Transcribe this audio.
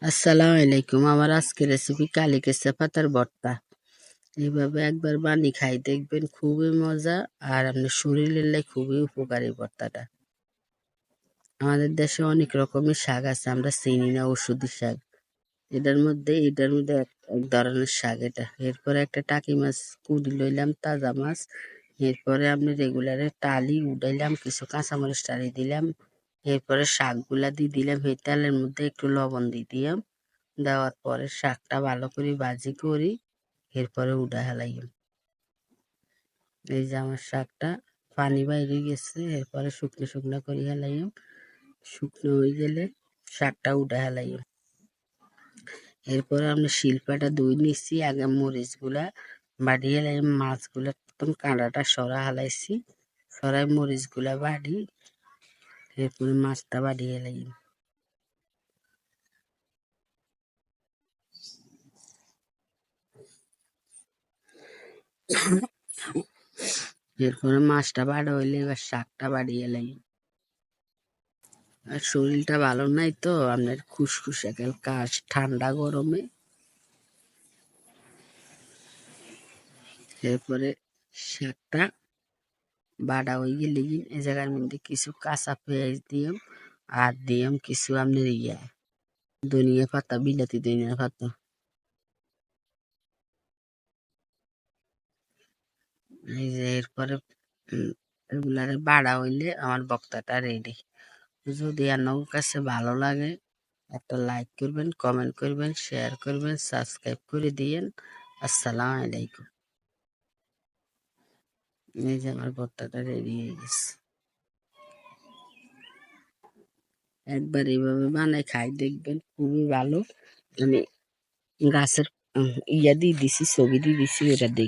আসসালামু আলাইকুম। আমার আজকের রেসিপি কালি কেঁচা পাতার ভর্তা। এইভাবে একবার বানিয়ে খাই দেখবেন, খুবই মজা আর আপনার শরীরের লাই খুবই উপকারী ভর্তাটা। আমাদের দেশে অনেক রকমের শাক আছে, আমরা চিনি না ওষুধি শাক। এটার মধ্যে এক ধরনের শাক এটা। এরপরে একটা টাকি মাছ কুড়ি লইলাম, তাজা মাছ। এরপরে আমি রেগুলারে টালি উঠাইলাম, কিছু কাঁচামরিচ টালি দিলাম। এরপরে শাকগুলা দিয়ে দিলাম, এই তেলের মধ্যে একটু লবণ দিয়ে দিলাম। দেওয়ার পরে শাকটা ভালো করে ভাজি করি। এরপরে উঠা হেলাইম। এই যে আমার শাকটা পানি বাইরে গেছে, এরপরে শুকনো শুকনো করে হেলাইম। শুকনো হয়ে গেলে শাকটা উঠা হেলাইম। এরপরে আমি শিল্পাটা ধুই নিচ্ছি, আগে মরিচগুলা বাড়ি হেলাইম, মাছগুলা একদম কাঁটাটা সরা হেলাইছি, সরাই মরিচগুলা বাড়ি। এরপরে মাছটা বাড়ি হেলাইম। এরপরে মাছটা বাড়া হইলে এবার শাকটা বাড়ি হেলাইম। আর শরীরটা ভালো নাই তো আপনার, খুসখুস একাল কাশ ঠান্ডা গরমে। এরপরে শাকটা বাড়া হয়ে গেলে এই জায়গার মধ্যে কিছু কাঁচা পেঁয়াজ দিলাম, আর দিলাম কিছু আপনার ধনিয়া পাতা, বিলাতি ধনিয়া পাতা। এই যে এরপরে এগুলারে বাড়া হইলে আমার বক্তাটা রেডি। যদি আপনার কাছে ভালো লাগে, একটা লাইক করবেন, কমেন্ট করবেন, শেয়ার করবেন, সাবস্ক্রাইব করে দিয়েন। আসসালামু আলাইকুম। এই যে আমার ভর্তাটা রেডি হয়ে গেছে। একবার এইভাবে বানাই খাই দেখবেন, খুবই ভালো। আমি গাছের ইয়া দিয়ে দিছি, ছবি দিয়ে দিছি, ওটা দেখ।